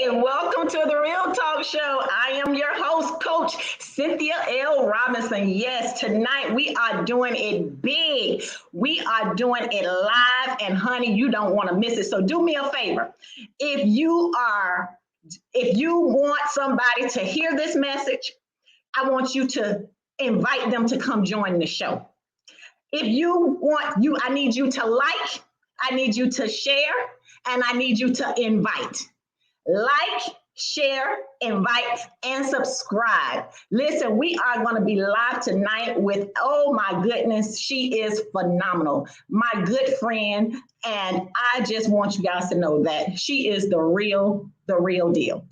Welcome to the Real Talk Show. I am your host, Coach Cynthia L. Robinson. Yes, tonight we are doing it big. We are doing it live, and honey, you don't want to miss it. So do me a favor. If you want somebody to hear this message, I want you to invite them to come join the show. If I need you to like, I need you to share, and I need you to invite. Like, share, invite, and subscribe. Listen, we are going to be live tonight with, oh my goodness, she is phenomenal. My good friend, and I just want you guys to know that she is the real deal.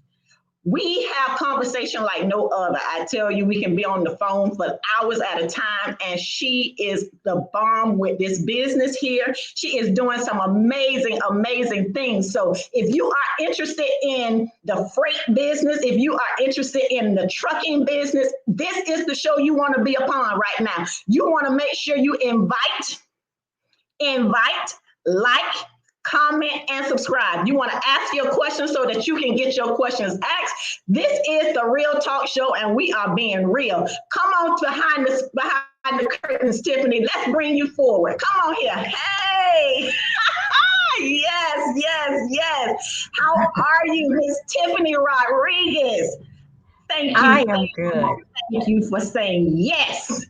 We have conversation like no other. I tell you, we can be on the phone for hours at a time, and she is the bomb with this business here. She is doing some amazing things. So if you are interested in the freight business, if you are interested in the trucking business, this is the show you want to be upon right now. You want to make sure you invite, like, comment, and subscribe. You want to ask your questions so that you can get your questions asked. This is the Real Talk Show, and we are being real. Come on behind the curtains, Tiffany. Let's bring you forward. Come on here. Hey. Yes. How are you, Miss Tiffany Rodriguez? Thank you. I am good. Thank you for saying yes.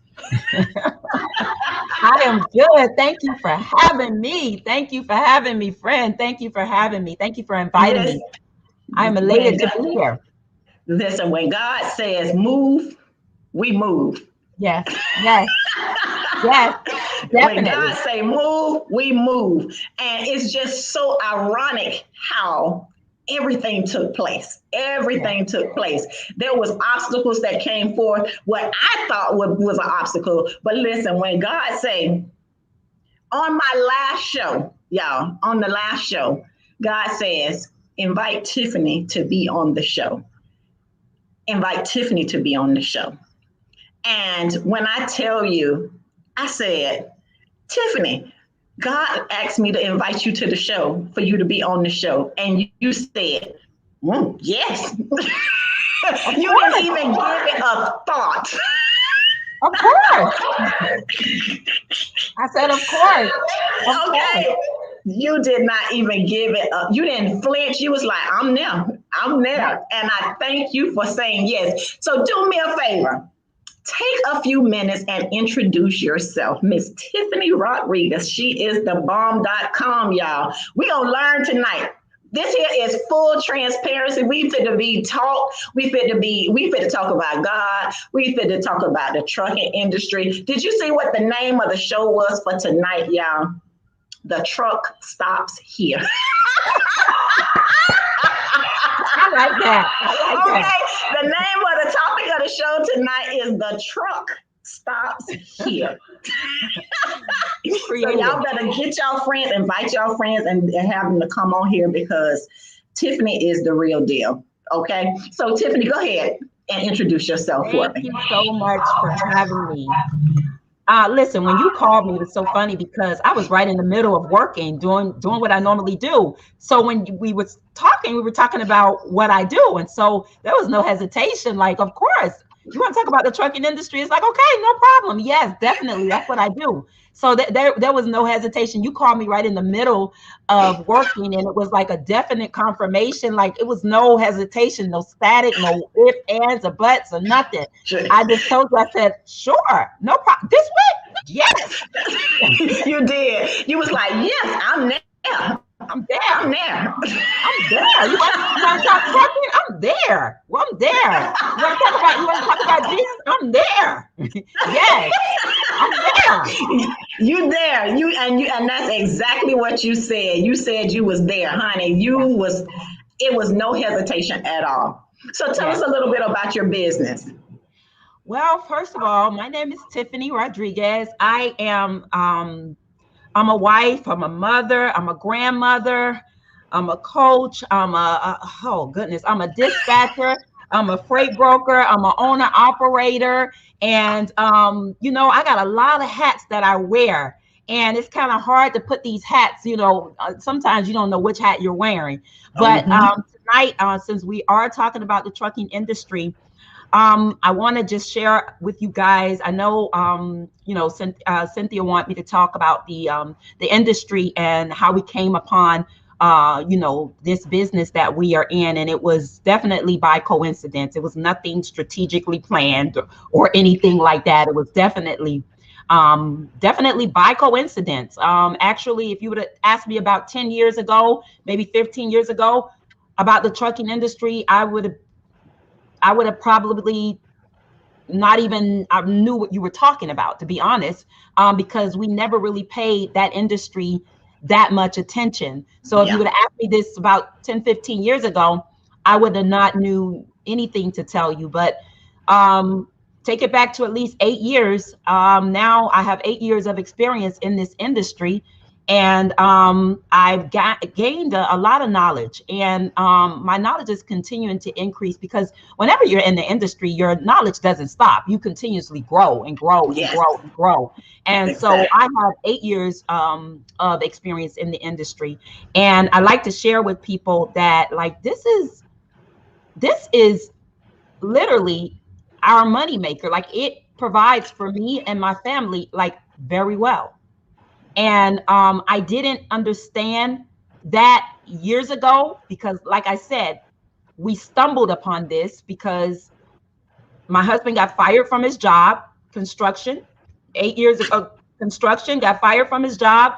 I am good. Thank you for having me. Thank you for having me, friend. Thank you for having me. Thank you for inviting me. I'm elated to be here. Listen, when God says move, we move. Yes. Definitely. When God say move, we move. And it's just so ironic how everything took place. Took place. There was obstacles that came forth, what I thought was an obstacle. But listen, when God say, on my last show, y'all, on the last show, God says, invite Tiffany to be on the show. Invite Tiffany to be on the show. And when I tell you, I said, Tiffany, God asked me to invite you to the show for you to be on the show. And you said, yes. You didn't even give it a thought. Of course. I said, of course. Okay. You did not even give it up. You didn't flinch. You was like, I'm there. And I thank you for saying yes. So do me a favor. Take a few minutes and introduce yourself. Miss Tiffany Rodriguez. She is the bomb.com, y'all. We're going to learn tonight. This here is full transparency. We fit to be taught. We fit to talk about God. We fit to talk about the trucking industry. Did you see what the name of the show was for tonight, y'all? The truck stops here. I like that. The name of the topic of the show tonight is the truck stops here. So y'all better get y'all friends, invite y'all friends, and have them to come on here because Tiffany is the real deal. Okay. So Tiffany, go ahead and introduce yourself for me. Thank you so much for having me. Listen, when you called me, it was so funny because I was right in the middle of working, doing what I normally do. So when we were talking about what I do. And so there was no hesitation. Like, of course, you want to talk about the trucking industry? It's like, okay, no problem. Yes, definitely. That's what I do. So there was no hesitation. You called me right in the middle of working, and it was like a definite confirmation. Like it was no hesitation, no static, no ifs, ands, or buts, or nothing. Sure. I just told you, I said, sure, no problem. This week? Yes. You did. You was like, yes, I'm there. I'm there. You want to talk trucking? I'm there. Well, I'm there. You want to talk about Jesus? I'm there. Yes, I'm there. You there. And that's exactly what you said. You said you was there, honey. It was no hesitation at all. So tell us a little bit about your business. Well, first of all, my name is Tiffany Rodriguez. I am I'm a wife, I'm a mother, I'm a grandmother, I'm a coach, I'm a dispatcher, I'm a freight broker, I'm an owner operator, and I got a lot of hats that I wear. And it's kind of hard to put these hats, sometimes you don't know which hat you're wearing. But to tonight, since we are talking about the trucking industry, I want to just share with you guys. I know, Cynthia want me to talk about the industry and how we came upon, this business that we are in, and it was definitely by coincidence. It was nothing strategically planned or anything like that. It was definitely by coincidence. Actually, if you would have asked me about 10 years ago, maybe 15 years ago, about the trucking industry, I would have probably not even I knew what you were talking about, to be honest, because we never really paid that industry that much attention. So if you would have asked me this about 10, 15 years ago, I would have not knew anything to tell you. But take it back to at least 8 years. Now I have 8 years of experience in this industry, and I've gained a lot of knowledge, and my knowledge is continuing to increase, because whenever you're in the industry, your knowledge doesn't stop. You continuously grow and grow and grow and grow. And exactly. So I have 8 years of experience in the industry, and I like to share with people that, like, this is literally our money maker. Like, it provides for me and my family, like, very well. And I didn't understand that years ago, because, like I said, we stumbled upon this because my husband got fired from his job, construction, 8 years ago, construction, got fired from his job.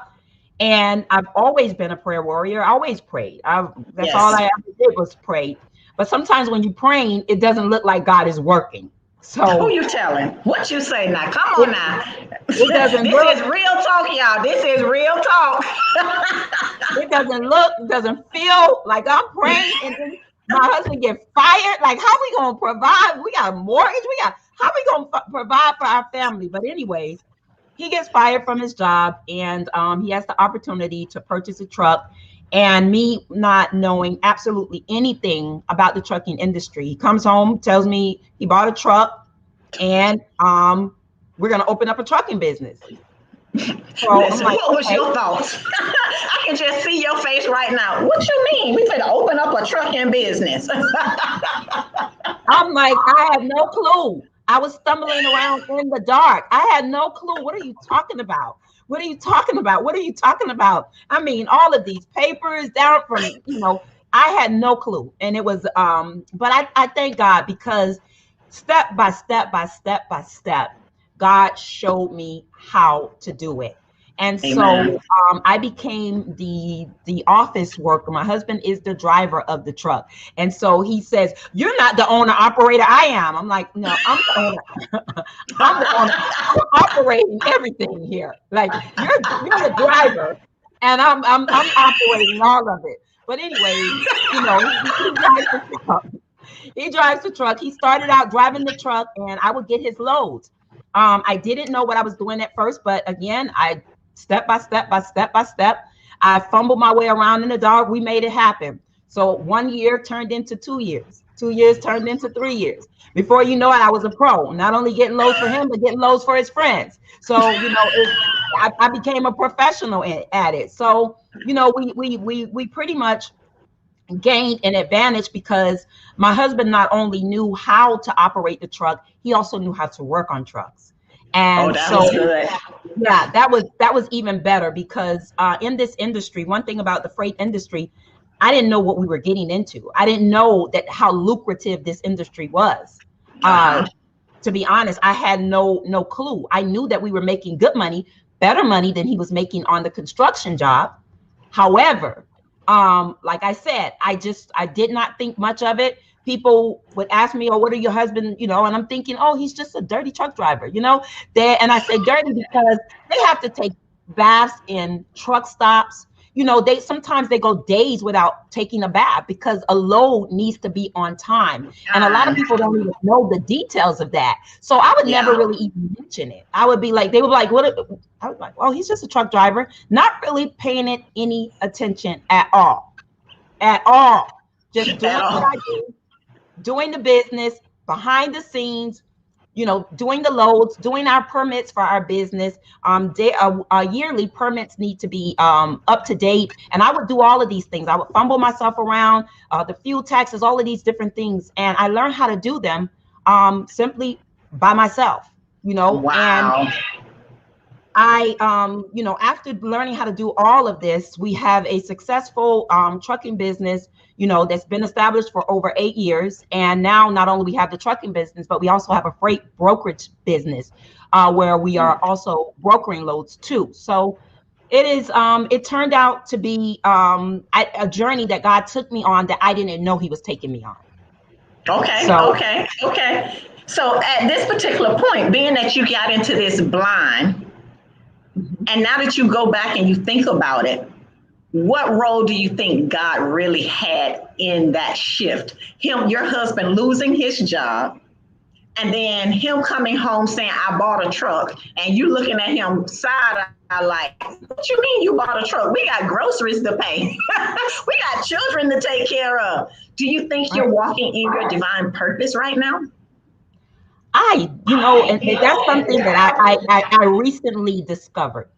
And I've always been a prayer warrior. I always prayed. That's all I ever did was pray. But sometimes when you're praying, it doesn't look like God is working. So who you telling? What you say now? Come on now. It doesn't this is real talk, y'all. This is real talk. It doesn't feel like I'm praying, and then my husband get fired. Like, how we gonna provide? We got a mortgage. How we gonna provide for our family? But anyways, he gets fired from his job, and he has the opportunity to purchase a truck. And me not knowing absolutely anything about the trucking industry, he comes home, tells me he bought a truck, and we're gonna open up a trucking business. So listen, like, what was your thoughts? I can just see your face right now. What you mean? We finna open up a trucking business? I'm like, I had no clue. I was stumbling around in the dark. I had no clue. What are you talking about? What are you talking about? What are you talking about? I mean, all of these papers down from, I had no clue. And it was, but I thank God, because step by step by step by step, God showed me how to do it. And Amen. So I became the office worker. My husband is the driver of the truck. And so he says, "You're not the owner operator, I am." I'm like, "No, I'm the owner." I'm the owner. I'm operating everything here. Like, you're the driver, and I'm operating all of it. But anyway, he drives the truck. He drives the truck. He started out driving the truck, and I would get his loads. I didn't know what I was doing at first, but again, I step by step, I fumbled my way around in the dark. We made it happen. So 1 year turned into 2 years. 2 years turned into 3 years. Before you know it, I was a pro, not only getting loads for him, but getting loads for his friends. So, I became a professional at it. So, we pretty much gained an advantage, because my husband not only knew how to operate the truck, he also knew how to work on trucks. And was good. Yeah, that was even better, because in this industry, one thing about the freight industry, I didn't know what we were getting into. I didn't know how lucrative this industry was. To be honest, I had no clue. I knew that we were making good money, better money than he was making on the construction job. However, like I said, I did not think much of it. People would ask me, "Oh, what are your husband?" And I'm thinking, "Oh, he's just a dirty truck driver." And I say dirty because they have to take baths in truck stops. Sometimes they go days without taking a bath because a load needs to be on time. And a lot of people don't even know the details of that. So I would never really even mention it. I would be like, they would be like, "What?" I was like, "Oh, he's just a truck driver," not really paying it any attention at all. Just doing what I do, doing the business behind the scenes, doing the loads, doing our permits for our business. Yearly permits need to be up to date. And I would do all of these things. I would fumble myself around, the fuel taxes, all of these different things. And I learned how to do them simply by myself, Wow. And I, after learning how to do all of this, we have a successful trucking business, that's been established for over 8 years. And now not only we have the trucking business, but we also have a freight brokerage business where we are also brokering loads too. So it turned out to be a journey that God took me on that I didn't know he was taking me on. Okay. So at this particular point, being that you got into this blind, and now that you go back and you think about it, what role do you think God really had in that shift? Your husband losing his job, and then him coming home saying, I bought a truck, and you looking at him side eye like, what you mean you bought a truck? We got groceries to pay. We got children to take care of. Do you think you're walking in your divine purpose right now? And that's something that I recently discovered.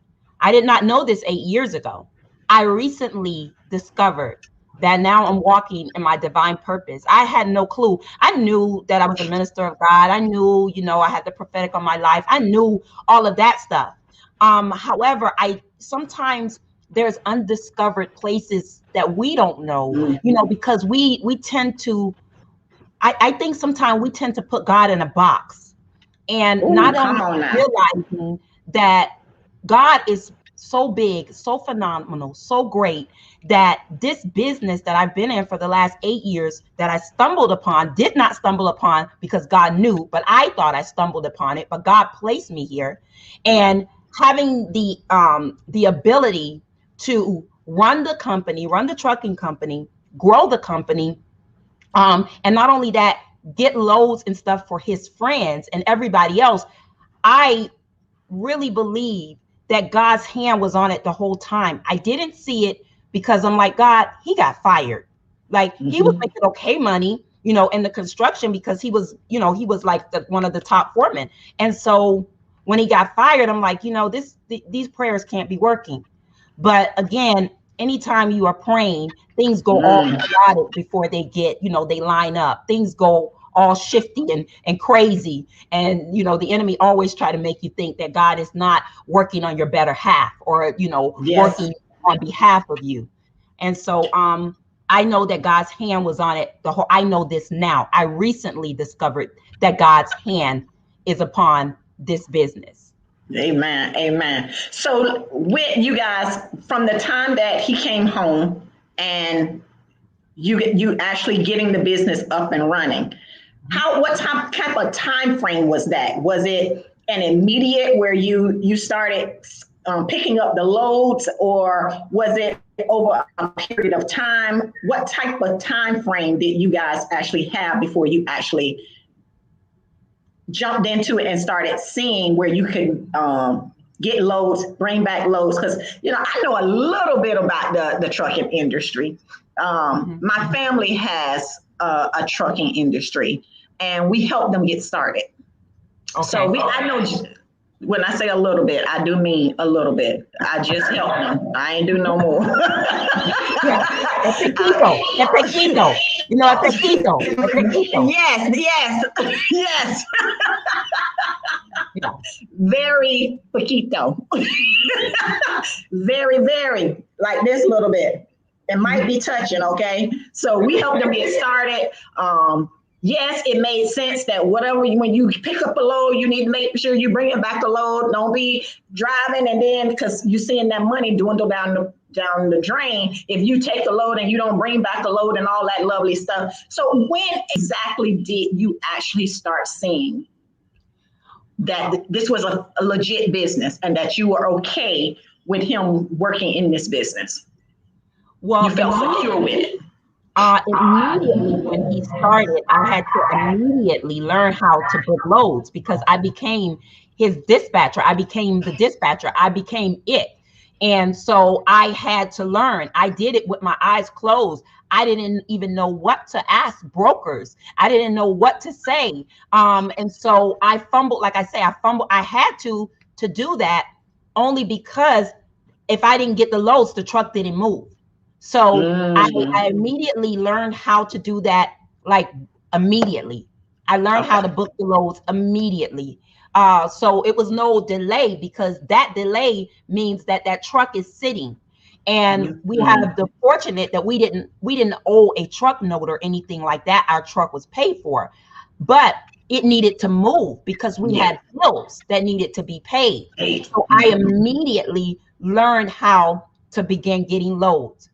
I did not know this 8 years ago. I recently discovered that now I'm walking in my divine purpose. I had no clue. I knew that I was a minister of God. I knew, I had the prophetic on my life. I knew all of that stuff. However, sometimes there's undiscovered places that we don't know, because we tend to, I think sometimes we tend to put God in a box, and not only realizing that God is so big, so phenomenal, so great, that this business that I've been in for the last 8 years that I did not stumble upon because God knew, but I thought I stumbled upon it, but God placed me here. And having the ability to run the company, run the trucking company, grow the company, and not only that, get loads and stuff for his friends and everybody else. I really believe that God's hand was on it the whole time. I didn't see it because I'm like, God, he got fired. Like he was making okay money, in the construction because he was like one of the top foremen. And so when he got fired, I'm like, these prayers can't be working. But again, anytime you are praying, things go all chaotic before they get, they line up. Things go all shifty and crazy. And, the enemy always try to make you think that God is not working on your better half or, working on behalf of you. And so I know that God's hand was on it. I know this now. I recently discovered that God's hand is upon this business. Amen. So with you guys, from the time that he came home and you actually getting the business up and running, what type of time frame was that? Was it an immediate where you started picking up the loads, or was it over a period of time? What type of time frame did you guys actually have before you actually jumped into it and started seeing where you could get loads, bring back loads? Because I know a little bit about the trucking industry. My family has a trucking industry, and we help them get started. Okay. So I know when I say a little bit, I do mean a little bit. I just help them. I ain't do no more. Poquito. Yes. Very poquito. Very, very, like this little bit. It might be touching, okay? So we help them get started. Yes, it made sense that when you pick up a load, you need to make sure you bring it back a load. Don't be driving and then, because you're seeing that money dwindle down the drain if you take a load and you don't bring back a load and all that lovely stuff. So when exactly did you actually start seeing that this was a legit business and that you were okay with him working in this business? Well, you felt secure with it. Immediately when he started, I had to immediately learn how to book loads because I became his dispatcher. I became the dispatcher. I became it. And so I had to learn. I did it with my eyes closed. I didn't even know what to ask brokers. I didn't know what to say. And so I fumbled, like I say, I had to do that only because if I didn't get the loads, the truck didn't move. So I immediately learned how to do that, like immediately. I learned how to book the loads immediately. So it was no delay, because that delay means that that truck is sitting. And we have the fortunate that we didn't owe a truck note or anything like that. Our truck was paid for, but it needed to move because we had bills that needed to be paid. So I immediately learned how to begin getting loads.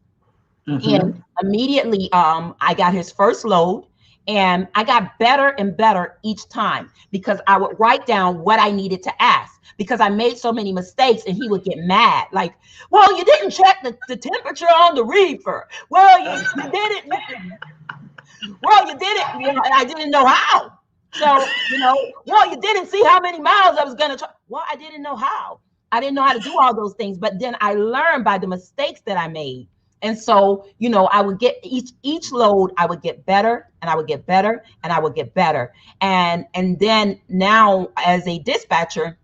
And immediately I got his first load, and I got better and better each time, because I would write down what I needed to ask, because I made so many mistakes, and he would get mad. Like, well, you didn't check the temperature on the reefer. Well, you did it. Well, you did it. You know, and I didn't know how. So, well, you didn't see how many miles I was going to try. Well, I didn't know how. I didn't know how to do all those things. But then I learned by the mistakes that I made. And so, I would get each load, I would get better, and I would get better, and I would get better. And then now, as a dispatcher,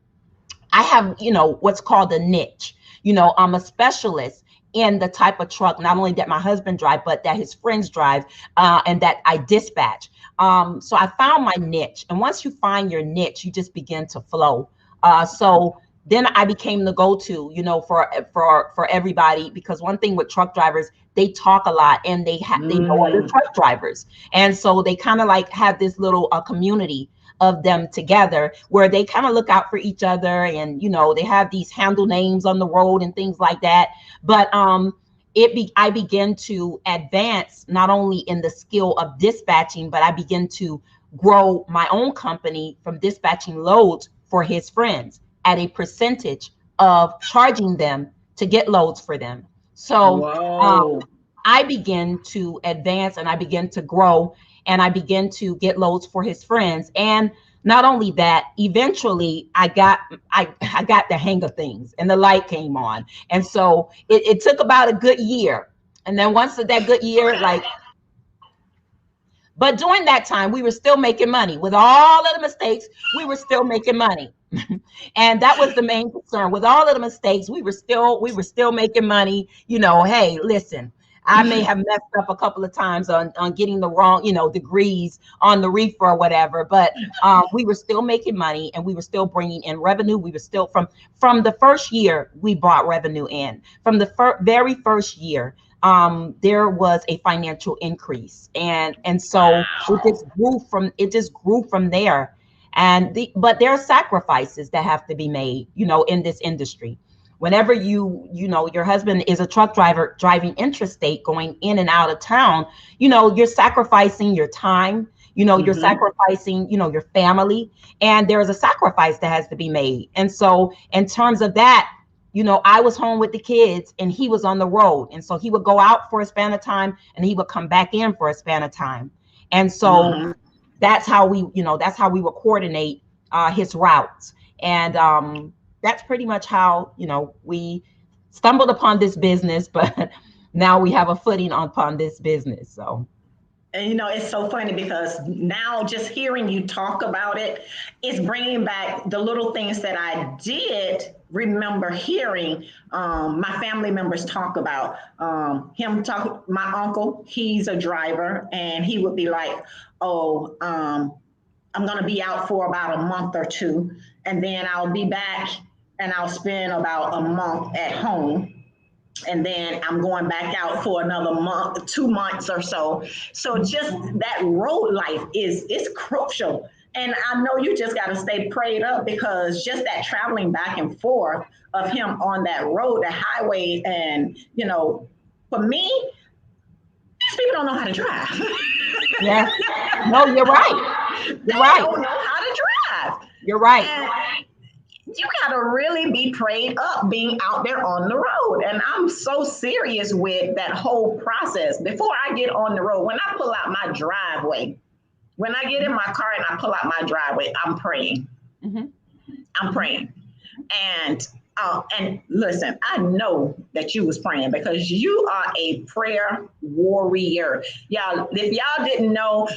I have, what's called a niche. I'm a specialist in the type of truck, not only that my husband drive, but that his friends drive, and that I dispatch. So I found my niche. And once you find your niche, you just begin to flow. So then I became the go-to, for everybody, because one thing with truck drivers, they talk a lot, and they know other truck drivers. And so they kind of like have this little community of them together, where they kind of look out for each other, and they have these handle names on the road and things like that. But I began to advance not only in the skill of dispatching, but I began to grow my own company from dispatching loads for his friends at a percentage of charging them to get loads for them. So I began to advance, and I began to grow, and I began to get loads for his friends. And not only that, eventually I got the hang of things, and the light came on. And so it took about a good year. And then once that good year, but during that time, we were still making money. With all of the mistakes, we were still making money. And that was the main concern. With all of the mistakes, we were still making money. Hey, listen, I may have messed up a couple of times on getting the wrong, degrees on the reefer or whatever, but we were still making money, and we were still bringing in revenue. We were still from the first year we brought revenue in. From the very first year, there was a financial increase, and so it just grew from there. But there are sacrifices that have to be made, in this industry. Whenever your husband is a truck driver driving interstate, going in and out of town, you're sacrificing your time, you're sacrificing, your family, and there is a sacrifice that has to be made. And so in terms of that, I was home with the kids, and he was on the road. And so he would go out for a span of time, and he would come back in for a span of time. And so that's how we would coordinate his routes. And that's pretty much how, we stumbled upon this business, but now we have a footing upon this business. So. And it's so funny, because now just hearing you talk about it is bringing back the little things that I did remember hearing my family members talk about. My uncle, he's a driver, and he would be like, oh, I'm going to be out for about a month or two, and then I'll be back, and I'll spend about a month at home. And then I'm going back out for another month, 2 months or so. So just that road life is crucial. And I know you just got to stay prayed up, because just that traveling back and forth of him on that road, the highway, and, for me, people don't know how to drive. Yeah. No, you're right. You're right. They don't know how to drive. You're right. And you got to really be prayed up being out there on the road. And I'm so serious with that whole process. Before I get on the road, when I pull out my driveway, when I get in my car and I pull out my driveway, I'm praying. I'm praying. And And listen, I know that you was praying because you are a prayer warrior. Y'all, if y'all didn't know,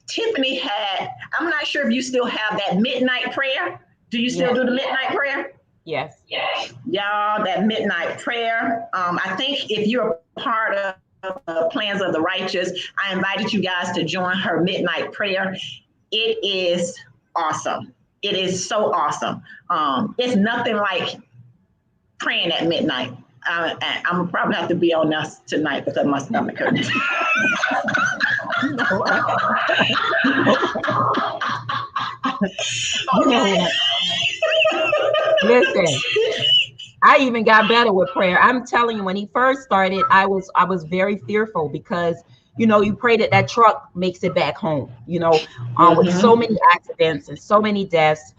Tiffany had, I'm not sure if you still have that midnight prayer. Do you still do the midnight prayer? Yes. Y'all, that midnight prayer. I think if you're a part of Plans of the Righteous, I invited you guys to join her midnight prayer. It is awesome. It is so awesome. It's nothing like praying at midnight. I'm probably have to be on us tonight because my stomach hurts. Okay. Listen, I even got better with prayer. I'm telling you, when he first started, I was very fearful because you pray that that truck makes it back home. With so many accidents and so many deaths,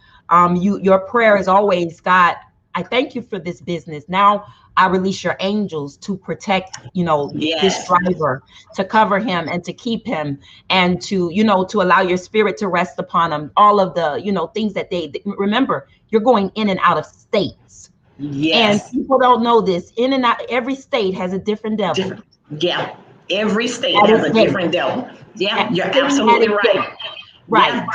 your prayer is always, God, I thank you for this business. Now I release your angels to protect, this driver, to cover him and to keep him, and to allow your spirit to rest upon him. All of the, things that they remember, you're going in and out of states. Yes. And people don't know this. In and out, every state has a different devil. Yeah. Every state has a different devil. Yeah, you're absolutely right. Right. Yeah.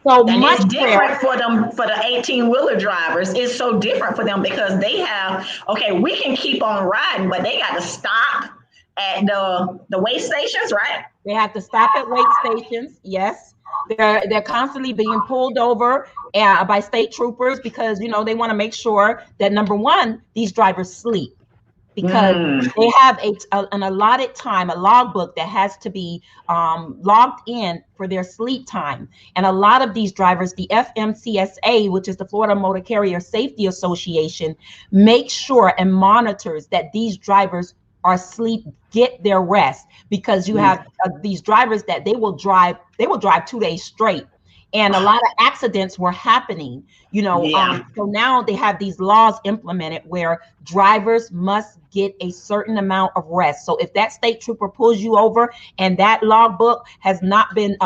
So and much it's different prayer. for the 18-wheeler drivers. It's so different for them because they have, okay, we can keep on riding, but they got to stop at the weigh stations, right? They have to stop at weigh stations. Yes. They're constantly being pulled over by state troopers because, they want to make sure that, number one, these drivers sleep. Because they have an allotted time, a logbook that has to be logged in for their sleep time. And a lot of these drivers, the FMCSA, which is the Florida Motor Carrier Safety Association, makes sure and monitors that these drivers are asleep, get their rest, because you have these drivers that they will drive 2 days straight. And a lot of accidents were happening, so now they have these laws implemented where drivers must get a certain amount of rest. So if that state trooper pulls you over and that logbook has not been,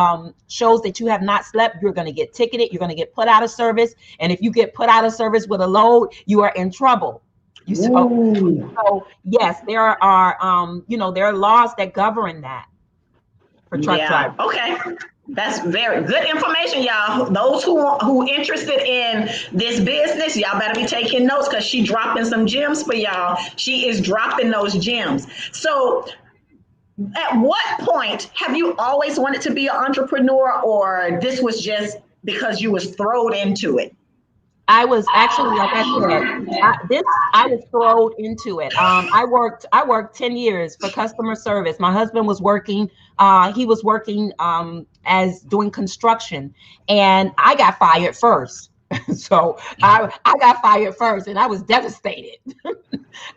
shows that you have not slept, you're going to get ticketed. You're going to get put out of service. And if you get put out of service with a load, you are in trouble. So yes, there are, there are laws that govern that for truck drivers. Okay. That's very good information, y'all. Those who interested in this business, y'all better be taking notes because she dropping some gems for y'all. She is dropping those gems. So at what point have you always wanted to be an entrepreneur, or this was just because you was thrown into it? I was actually, like I said, I was thrown into it. I worked 10 years for customer service. My husband was working, he was working as doing construction, and I got fired first. So I got fired first, and I was devastated.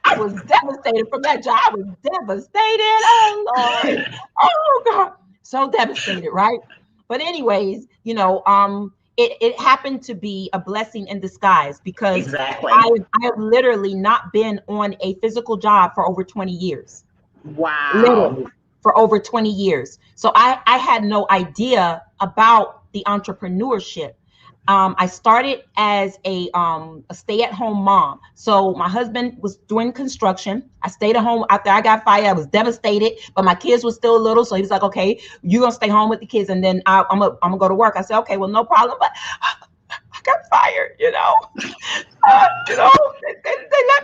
I was devastated from that job. I was devastated. Oh Lord. Oh God. So devastated, right? But anyways, it happened to be a blessing in disguise because I have literally not been on a physical job for over 20 years. Wow. Literally for over 20 years. So I had no idea about the entrepreneurship. I started as a stay-at-home mom. So my husband was doing construction. I stayed at home after I got fired. I was devastated, but my kids were still little. So he was like, okay, you're going to stay home with the kids, and then I'm going to go to work. I said, okay, well, no problem. But I got fired, they let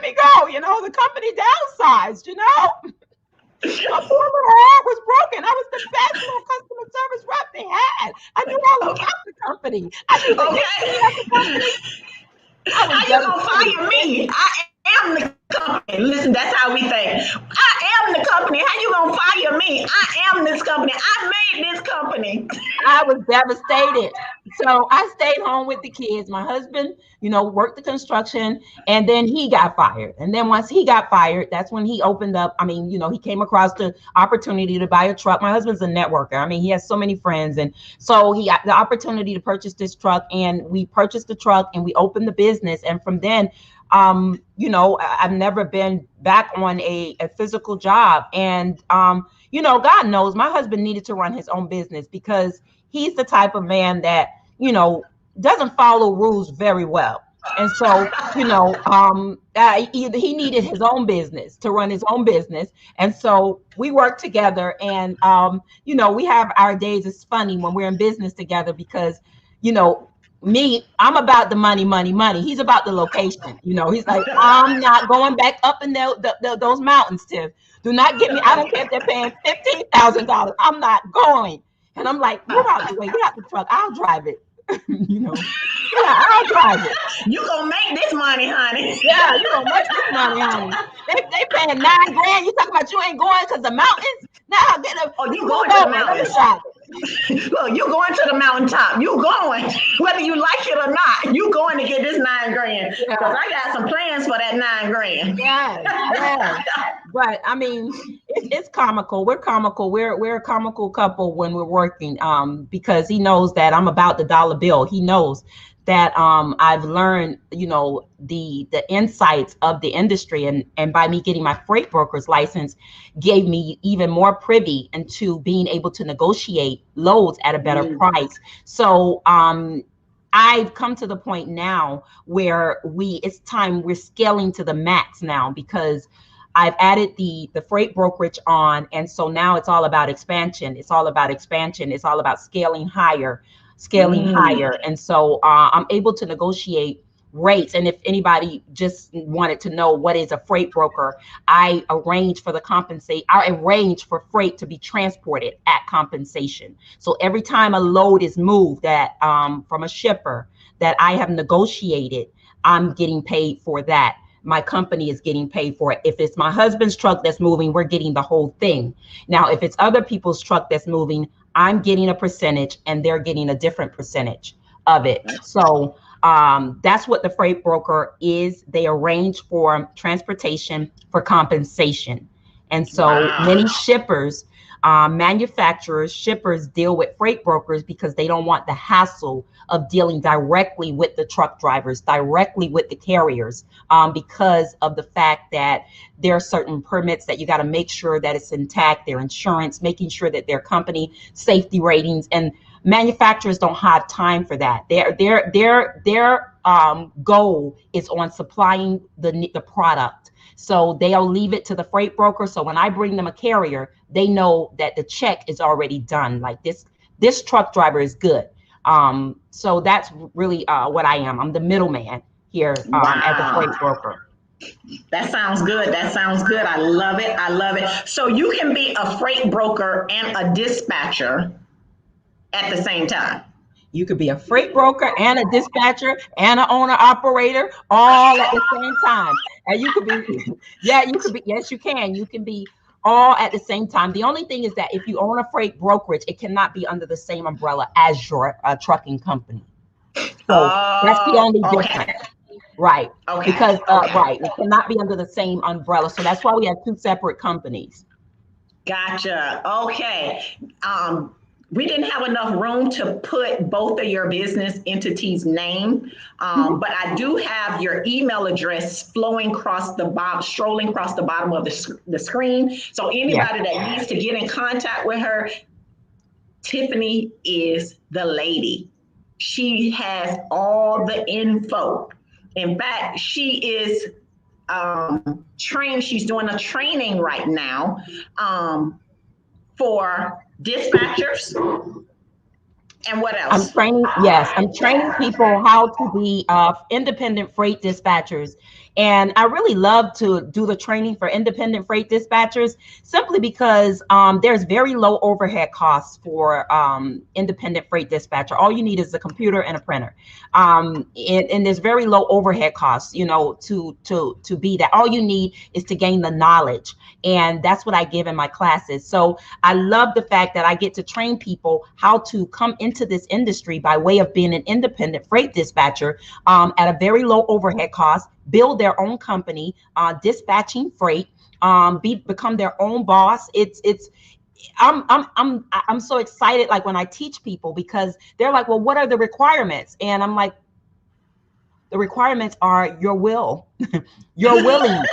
me go, the company downsized, My poor heart was broken. I was the best little customer service rep they had. I knew all about the company. I knew the history of the company. How you gonna fire me? I am the company. Listen, that's how we think. I am the company. How you gonna fire me? I am this company. I made this company. I was devastated. So I stayed home with the kids. My husband, worked the construction, and then he got fired. And then once he got fired, that's when he opened up. He came across the opportunity to buy a truck. My husband's a networker. He has so many friends. And so he got the opportunity to purchase this truck, and we purchased the truck and we opened the business. And from then, I've never been back on a physical job. And, God knows my husband needed to run his own business because he's the type of man that, doesn't follow rules very well. And so, he needed his own business to run his own business. And so we work together, and, we have our days. It's funny when we're in business together because, I'm about the money, money, money. He's about the location. He's like, I'm not going back up in those mountains, Tiff. Do not get me. I don't care if they're paying $15,000. I'm not going. And I'm like, move out the way. Get out the truck. I'll drive it. Yeah, I'll drive it. You gonna make this money, honey. Yeah, you gonna make this money, honey. They paying $9,000. You talking about you ain't going because the mountains? Now get a. Oh, you going to the mountains? Look, you going to the mountaintop. You going, whether you like it or not. You going to get this $9,000 because I got some plans for that $9,000. Yeah. But I mean, it's comical. We're comical. We're a comical couple when we're working. Because he knows that I'm about the dollar bill. He knows that I've learned, the insights of the industry, and by me getting my freight broker's license gave me even more privy into being able to negotiate loads at a better price. So I've come to the point now where it's time we're scaling to the max now, because I've added the freight brokerage on. And so now it's all about expansion. It's all about scaling higher. And so I'm able to negotiate rates. And if anybody just wanted to know what is a freight broker, I arrange for freight to be transported at compensation. So every time a load is moved from a shipper that I have negotiated, I'm getting paid for that. My company is getting paid for it. If it's my husband's truck that's moving, we're getting the whole thing. Now, if it's other people's truck that's moving, I'm getting a percentage and they're getting a different percentage of it. So that's what the freight broker is. They arrange for transportation for compensation. And so many shippers, manufacturers, shippers deal with freight brokers because they don't want the hassle of dealing directly with the truck drivers, directly with the carriers, because of the fact that there are certain permits that you got to make sure that it's intact, their insurance, making sure that their company safety ratings, and manufacturers don't have time for that. Their goal is on supplying the product. So they'll leave it to the freight broker. So when I bring them a carrier, they know that the check is already done. Like this truck driver is good. So that's really what I am. I'm the middleman here as a freight broker. That sounds good. I love it. So you can be a freight broker and a dispatcher at the same time. You could be a freight broker and a dispatcher and an owner operator all at the same time. And you could be, yes, you can. You can be all at the same time. The only thing is that if you own a freight brokerage, it cannot be under the same umbrella as your trucking company. So that's the only difference. Right. Okay. Because, it cannot be under the same umbrella. So that's why we have two separate companies. Gotcha. Okay. We didn't have enough room to put both of your business entities' name, but I do have your email address strolling across the bottom of the screen. So anybody that needs to get in contact with her, Tiffany is the lady. She has all the info. In fact, she is trained. She's doing a training right now for dispatchers. And what else? I'm training people how to be independent freight dispatchers. And I really love to do the training for independent freight dispatchers simply because there's very low overhead costs for independent freight dispatcher. All you need is a computer and a printer. And there's very low overhead costs, to be that. All you need is to gain the knowledge. And that's what I give in my classes. So I love the fact that I get to train people how to come into this industry by way of being an independent freight dispatcher at a very low overhead cost, build their own company, dispatching freight, become their own boss. I'm so excited, like when I teach people, because they're like, well, what are the requirements? And I'm like, the requirements are your will. You're willing.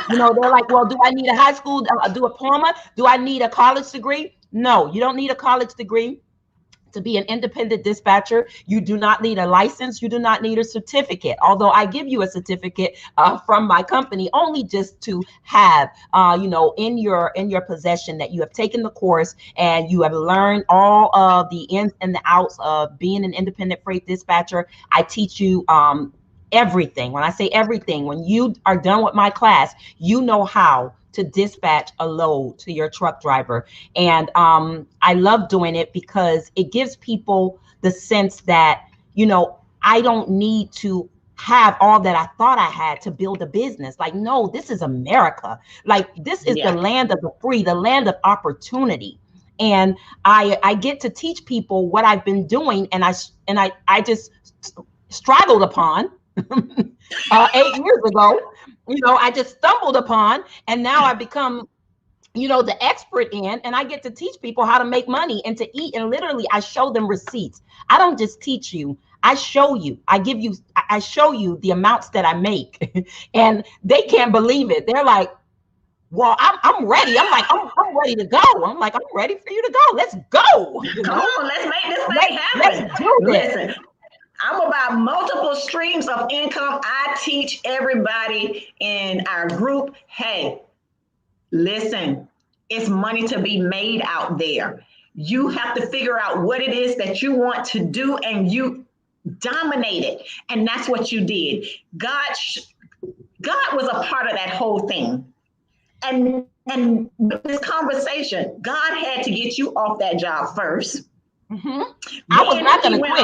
They're like, well, do I need a high school diploma? Do I need a college degree? No, you don't need a college degree To be an independent dispatcher, you do not need a license. You do not need a certificate. Although I give you a certificate from my company, only just to have, in your possession, that you have taken the course and you have learned all of the ins and the outs of being an independent freight dispatcher. I teach you everything. When I say everything, when you are done with my class, you know how to dispatch a load to your truck driver. And I love doing it because it gives people the sense that, I don't need to have all that I thought I had to build a business. Like, no, this is America. Like, this is the land of the free, the land of opportunity. And I get to teach people what I've been doing, and I just straggled upon 8 years ago. I just stumbled upon, and now I've become, the expert in, and I get to teach people how to make money and to eat. And literally, I show them receipts. I don't just teach you. I show you. I show you the amounts that I make, and they can't believe it. They're like, well, I'm ready. I'm like, I'm ready to go. I'm like, I'm ready for you to go. Let's go. Come on, let's make this thing happen. Let's do this. Listen, I'm about multiple streams of income. I teach everybody in our group, hey, listen, it's money to be made out there. You have to figure out what it is that you want to do, and you dominate it. And that's what you did. God was a part of that whole thing. And with this conversation, God had to get you off that job first. Mm-hmm. I was not going to quit. I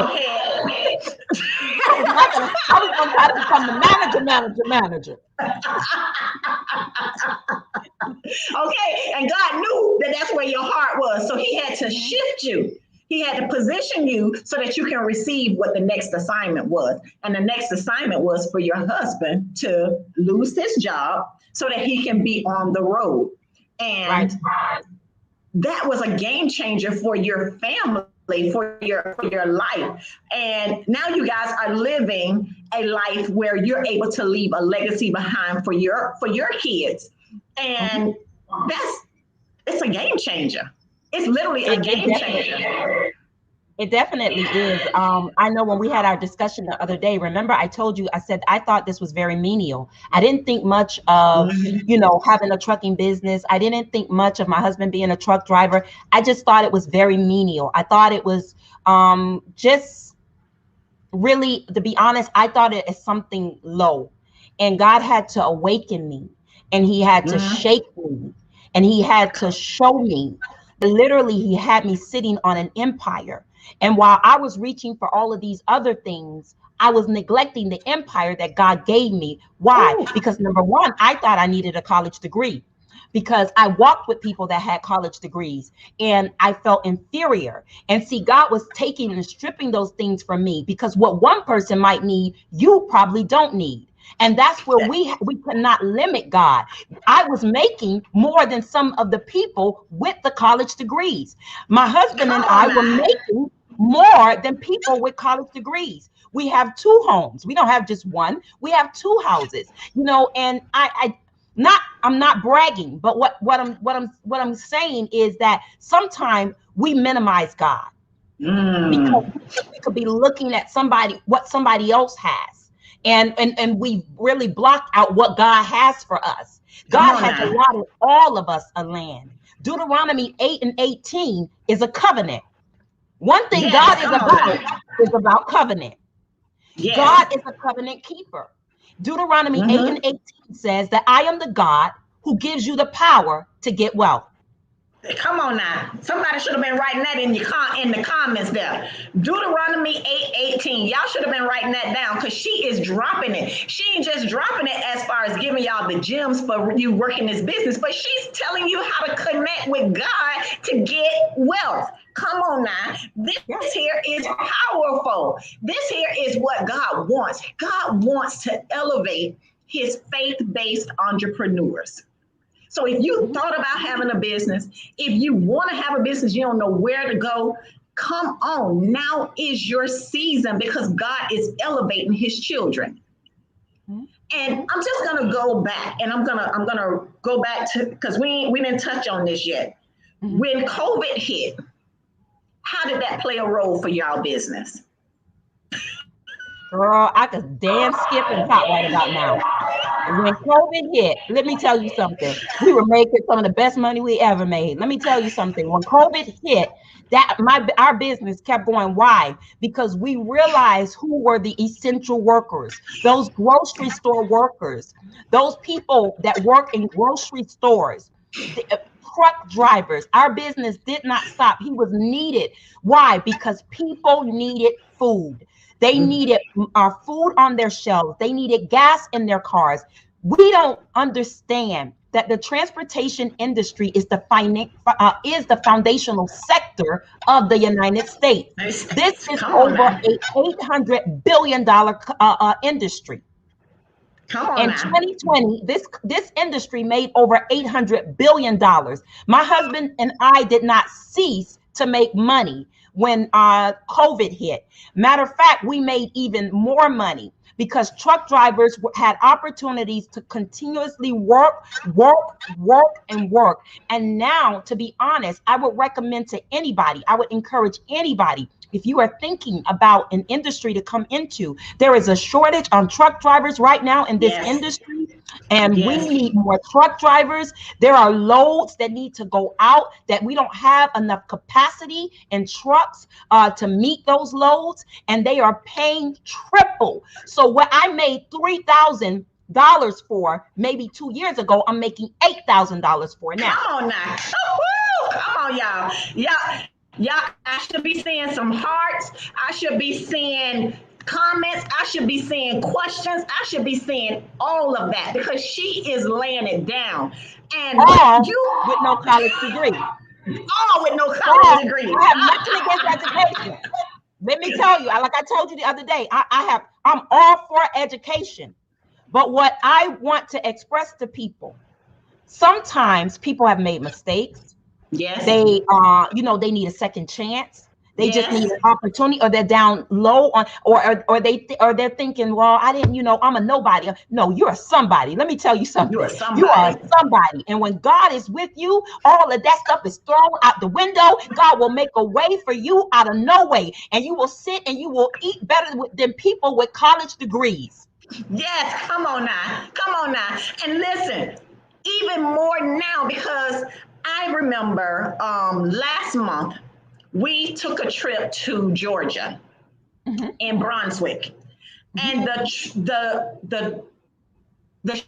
was going to try to become the manager. Okay, and God knew that that's where your heart was, so He had to shift you. He had to position you so that you can receive what the next assignment was. And the next assignment was for your husband to lose his job so that he can be on the road. And that was a game changer for your family, for your life. And now you guys are living a life where you're able to leave a legacy behind for your kids. And it's a game changer. It's literally a game changer. It definitely is. I know when we had our discussion the other day, remember I told you, I said, I thought this was very menial. I didn't think much of, having a trucking business. I didn't think much of my husband being a truck driver. I just thought it was very menial. I thought it was just really, to be honest, I thought it as something low. And God had to awaken me, and He had to shake me, and He had to show me. Literally, He had me sitting on an empire. And while I was reaching for all of these other things, I was neglecting the empire that God gave me. Why? Ooh. Because number one, I thought I needed a college degree, because I walked with people that had college degrees and I felt inferior. And see, God was taking and stripping those things from me, because what one person might need, you probably don't need. And that's where we could not limit God. I was making more than some of the people with the college degrees. My husband and I were making more than people with college degrees. We have 2 homes. We don't have just one. We have 2 houses. And I'm not bragging, but what I'm saying is that sometimes we minimize God because we could be looking at what somebody else has. And we really blocked out what God has for us. God has allotted all of us a land. Deuteronomy 8:18 is a covenant. One thing God is about covenant. Yes. God is a covenant keeper. Deuteronomy 8:18 says that I am the God who gives you the power to get wealth. Come on now. Somebody should have been writing that in the comments there. Deuteronomy 8:18. Y'all should have been writing that down, because she is dropping it. She ain't just dropping it as far as giving y'all the gems for you working this business, but she's telling you how to connect with God to get wealth. Come on now. This here is powerful. This here is what God wants. God wants to elevate His faith-based entrepreneurs. So if you thought about having a business, if you want to have a business, you don't know where to go, come on. Now is your season, because God is elevating His children. And I'm just going to go back, and I'm going to go back to, because we didn't touch on this yet. When COVID hit, How did that play a role for y'all business? Girl, I could dance, skip, and pop right about now. When COVID hit, let me tell you something. We were making some of the best money we ever made. Let me tell you something. When COVID hit, our business kept going. Why? Because we realized who were the essential workers, those grocery store workers, those people that work in grocery stores, the truck drivers. Our business did not stop. He was needed. Why? Because people needed food. They needed food on their shelves. They needed gas in their cars. We don't understand that the transportation industry is the foundational sector of the United States. This is over an $800 billion industry. In 2020, this industry made over $800 billion. My husband and I did not cease to make money when COVID hit. Matter of fact, we made even more money because truck drivers had opportunities to continuously work. And now, to be honest, I would recommend to anybody, I would encourage anybody, if you are thinking about an industry to come into, there is a shortage on truck drivers right now in this industry, and we need more truck drivers. There are loads that need to go out that we don't have enough capacity in trucks to meet those loads, and they are paying triple. So what I made $3,000 for maybe 2 years ago, I'm making $8,000 for now. Come on now. Come on, y'all. Y'all, I should be seeing some hearts. I should be seeing comments. I should be seeing questions. I should be seeing all of that because she is laying it down. And you with no college degree. All with no college degree. I have nothing against education. Let me tell you, like I told you the other day, I'm all for education. But what I want to express to people, sometimes people have made mistakes. Yes. They they need a second chance. They just need an opportunity, or they're down low on, or they're thinking, well, I didn't, I'm a nobody. No, you're a somebody. Let me tell you something. You are somebody. And when God is with you, all of that stuff is thrown out the window. God will make a way for you out of no way. And you will sit and you will eat better than people with college degrees. Yes, come on now. And listen, even more now, because I remember last month, we took a trip to Georgia in Brunswick, and the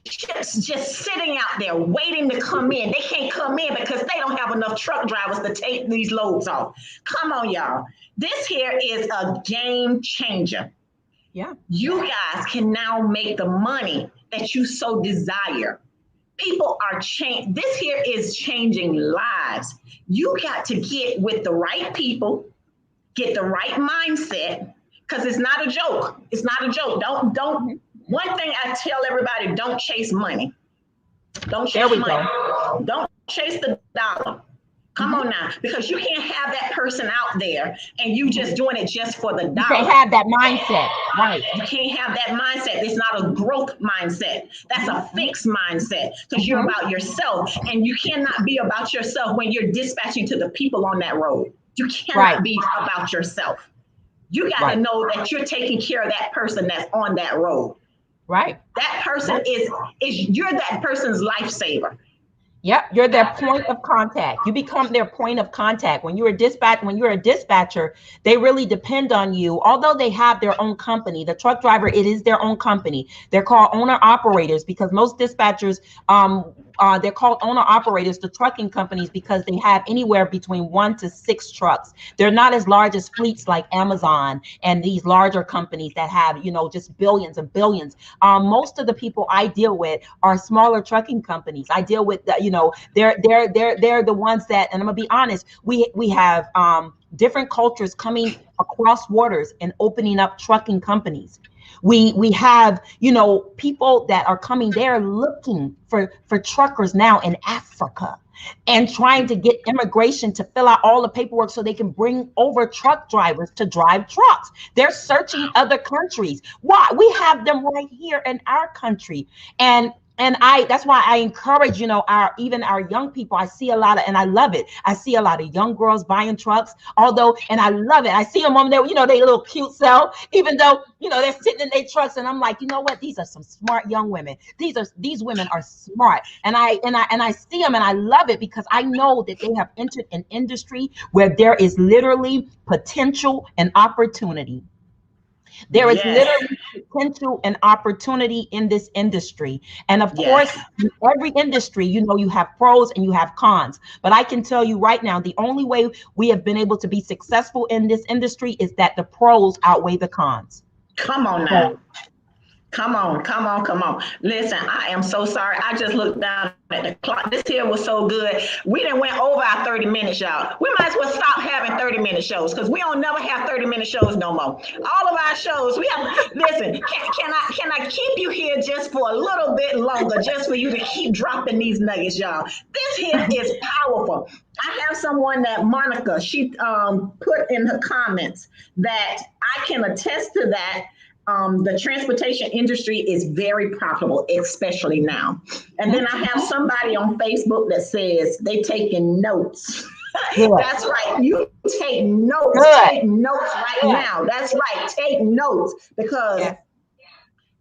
ships just sitting out there waiting to come in. They can't come in because they don't have enough truck drivers to take these loads off. Come on, y'all. This here is a game changer. Yeah. You guys can now make the money that you so desire. People are changing. This here is changing lives. You got to get with the right people, get the right mindset, because it's not a joke. It's not a joke. Don't. One thing I tell everybody: don't chase money. Don't chase money. Don't chase the dollar. Come on now, because you can't have that person out there and you just doing it just for the dollar. You can't have that mindset, right? You can't have that mindset. It's not a growth mindset. That's a fixed mindset because you're about yourself, and you cannot be about yourself when you're dispatching to the people on that road. You cannot be about yourself. You got to know that you're taking care of that person that's on that road. Right. That person you're that person's lifesaver. Yep, you're their point of contact. You become their point of contact. When you're a dispatcher, they really depend on you. Although they have their own company, the truck driver, it is their own company. They're called owner operators because most dispatchers, they're called owner operators, the trucking companies, because they have anywhere between 1 to 6 trucks. They're not as large as fleets like Amazon and these larger companies that have, just billions and billions. Most of the people I deal with are smaller trucking companies. I deal with, they're the ones that, and I'm gonna be honest, we have different cultures coming across waters and opening up trucking companies. We have, people that are coming there looking for truckers now in Africa and trying to get immigration to fill out all the paperwork so they can bring over truck drivers to drive trucks. They're searching other countries. Why? We have them right here in our country. And And that's why I encourage, even our young people. I see a lot of, and I love it. I see a lot of young girls buying trucks, and I love it. I see them on there, they little cute self, even though, they're sitting in their trucks, and I'm like, you know what? These are some smart young women. These women are smart. And I see them, and I love it, because I know that they have entered an industry where there is literally potential and opportunity. There is literally potential and opportunity in this industry. And of course, in every industry, you have pros and you have cons. But I can tell you right now, the only way we have been able to be successful in this industry is that the pros outweigh the cons. Come on now. Come on. Listen, I am so sorry. I just looked down at the clock. This here was so good. We done went over our 30 minutes, y'all. We might as well stop having 30-minute shows, because we don't never have 30-minute shows no more. All of our shows, we have, listen, can I keep you here just for a little bit longer, just for you to keep dropping these nuggets, y'all? This here is powerful. I have someone that Monica, she put in her comments that I can attest to that. The transportation industry is very profitable, especially now. And then I have somebody on Facebook that says they taking notes. That's right. You take notes. Take notes now. That's right. Take notes, because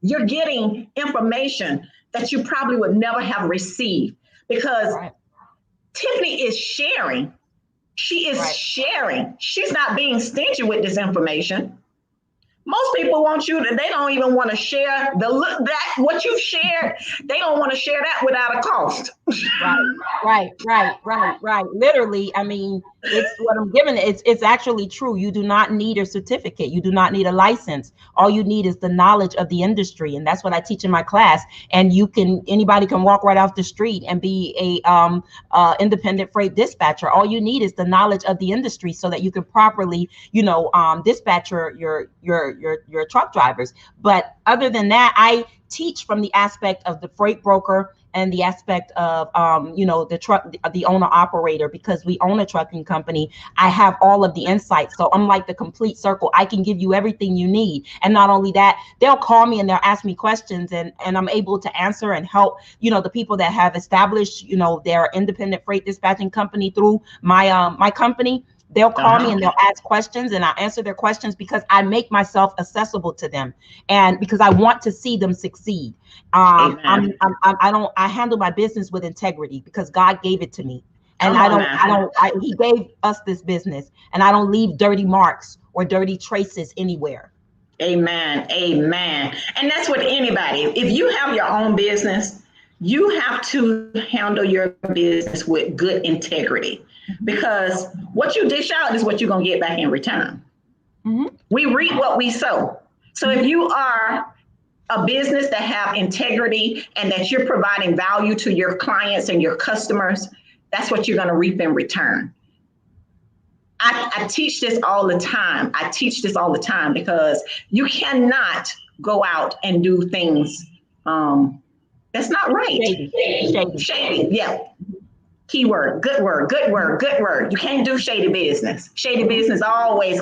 you're getting information that you probably would never have received, because Tiffany is sharing. She is sharing. She's not being stingy with this information. Most people want you to, they don't even want to share what you've shared. They don't want to share that without a cost. Right. Literally, I mean, it's what I'm giving. It's actually true. You do not need a certificate. You do not need a license. All you need is the knowledge of the industry. And that's what I teach in my class. And anybody can walk right off the street and be a independent freight dispatcher. All you need is the knowledge of the industry, so that you can properly, dispatch your truck drivers. But other than that, I teach from the aspect of the freight broker and the aspect of the owner operator, because we own a trucking company. I have all of the insights, so I'm like the complete circle. I can give you everything you need. And not only that, they'll call me and they'll ask me questions, and I'm able to answer and help the people that have established their independent freight dispatching company through my company. They'll call me and they'll ask questions, and I'll answer their questions, because I make myself accessible to them, and because I want to see them succeed. I handle my business with integrity, because God gave it to me, and He gave us this business, and I don't leave dirty marks or dirty traces anywhere. Amen. And that's with anybody. If you have your own business, you have to handle your business with good integrity, because what you dish out is what you're going to get back in return. We reap what we sow. So if you are a business that have integrity and that you're providing value to your clients and your customers, that's what you're going to reap in return. I teach this all the time. Because you cannot go out and do things that's not right. Shady. Yeah. Keyword, good word. You can't do shady business. Shady business always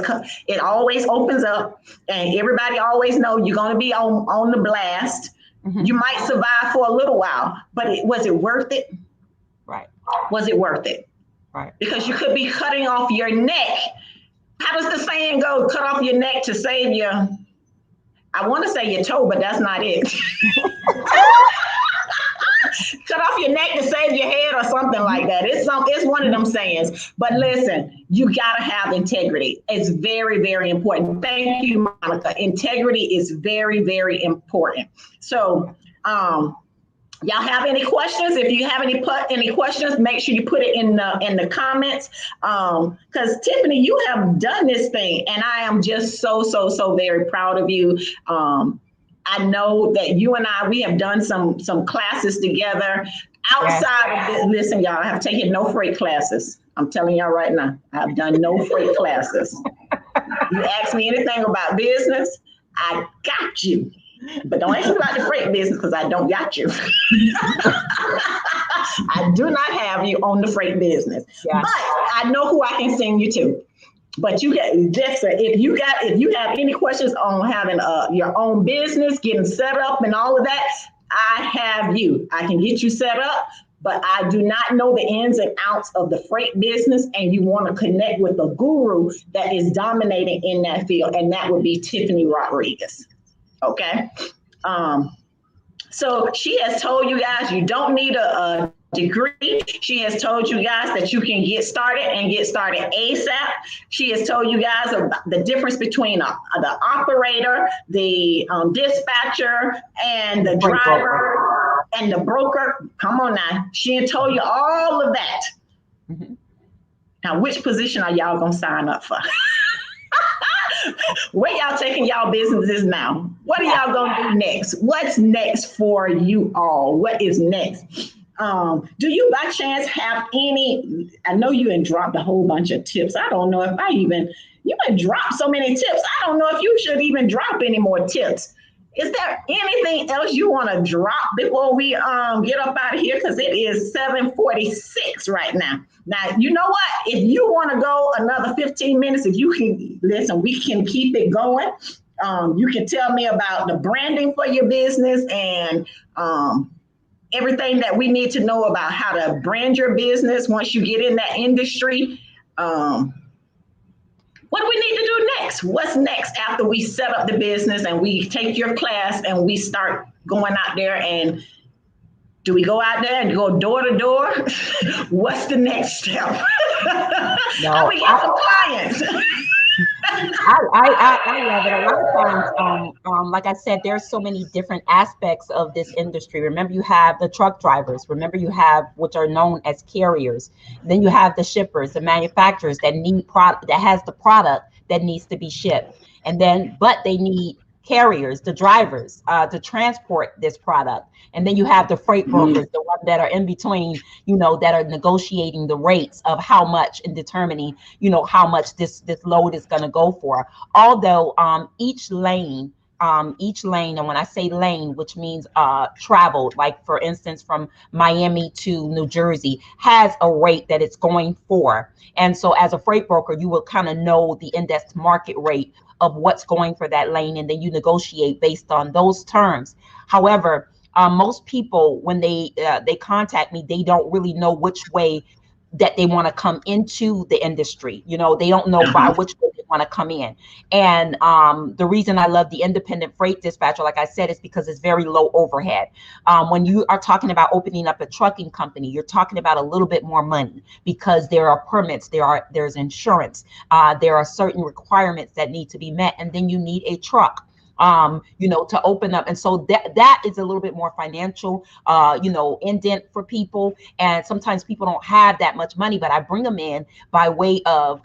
opens up, and everybody always know you're going to be on the blast. You might survive for a little while, but was it worth it? Right. Was it worth it? Right. Because you could be cutting off your neck. How does the saying go? Cut off your neck to save your, I want to say your toe, but that's not it. Cut off your neck to save your head, or something like that. It's one of them sayings. But listen, you gotta have integrity. It's very, very important. Thank you, Monica. Integrity is very, very important. So, y'all have any questions? If you have any questions, make sure you put it in the comments. Because Tiffany, you have done this thing, and I am just so very proud of you. I know that you and we have done some classes together outside of this. Listen, y'all, I have taken no freight classes. I'm telling y'all right now, I've done no freight classes. You ask me anything about business, I got you. But don't ask me about the freight business, because I don't got you. I do not have you on the freight business. But I know who I can send you to. But you get if you have any questions on having your own business, getting set up and all of that, I have you. I can get you set up, but I do not know the ins and outs of the freight business. And you want to connect with a guru that is dominating in that field. And that would be Tiffany Rodriguez. Okay. So she has told you guys you don't need a degree. She has told you guys that you can get started and get started ASAP. She has told you guys about the difference between the operator, the dispatcher, and the driver and the broker. Come on now. She has told you all of that. Mm-hmm. Now, which position are y'all going to sign up for? Where y'all taking y'all businesses now? What are y'all going to do next? What's next for you all? What is next? Do you by chance have any, I know you had dropped a whole bunch of tips. I don't know if you had dropped so many tips. I don't know if you should even drop any more tips. Is there anything else you want to drop before we get up out of here? Because it is 7:46 right now. Now, you know what? If you want to go another 15 minutes, if you can, listen, we can keep it going. You can tell me about the branding for your business and everything that we need to know about how to brand your business once you get in that industry. What do we need to do next? What's next after we set up the business and we take your class and we start going out there? And do we go out there and go door to door? What's the next step? No, we have some clients. I love it. A lot of times, like I said, there's so many different aspects of this industry. Remember, you have the truck drivers. Remember, you have which are known as carriers. Then you have the shippers, the manufacturers that need product that has the product that needs to be shipped. And then, but they need carriers, the drivers, to transport this product. And then you have the freight brokers, the ones that are in between, that are negotiating the rates of how much and determining, how much this load is going to go for. Although each lane, and when I say lane, which means traveled, like for instance, from Miami to New Jersey, has a rate that it's going for. And so as a freight broker, you will kind of know the index market rate of what's going for that lane, and then you negotiate based on those terms. However, most people, when they contact me, they don't really know which way that they want to come into the industry. They don't know by which way they want to come in. And the reason I love the independent freight dispatcher, like I said, is because it's very low overhead. When you are talking about opening up a trucking company, you're talking about a little bit more money because there are permits, there's insurance, there are certain requirements that need to be met, and then you need a truck to open up. And so that is a little bit more financial, indent for people. And sometimes people don't have that much money, but I bring them in by way of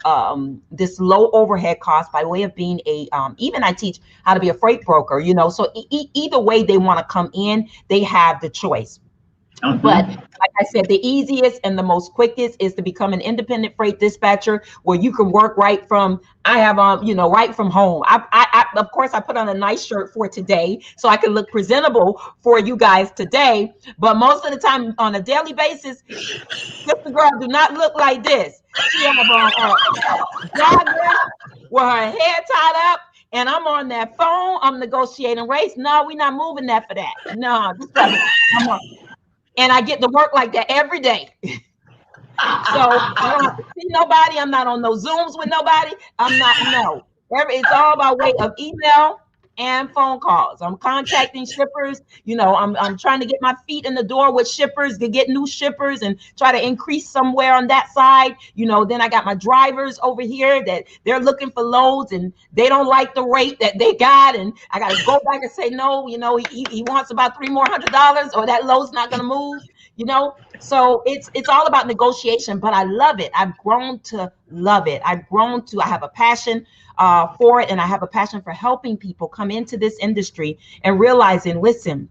this low overhead cost, by way of being even I teach how to be a freight broker, so either way they want to come in, they have the choice. Mm-hmm. But like I said, the easiest and the most quickest is to become an independent freight dispatcher, where you can work right from right from home. I of course I put on a nice shirt for today so I can look presentable for you guys today. But most of the time on a daily basis, Sister Girl do not look like this. She have on joggers with her hair tied up. And I'm on that phone. I'm negotiating rates. No, we're not moving that for that. No, I'm on. And I get to work like that every day. So I don't have to see nobody. I'm not on no Zooms with nobody. It's all by way of email and phone calls. I'm contacting shippers. I'm trying to get my feet in the door with shippers to get new shippers and try to increase somewhere on that side. Then I got my drivers over here that they're looking for loads and they don't like the rate that they got. And I got to go back and say, no, he wants about $300 more, or that load's not going to move. So it's all about negotiation, but I love it. I've grown to love it. I have a passion for it, and I have a passion for helping people come into this industry and realizing, listen,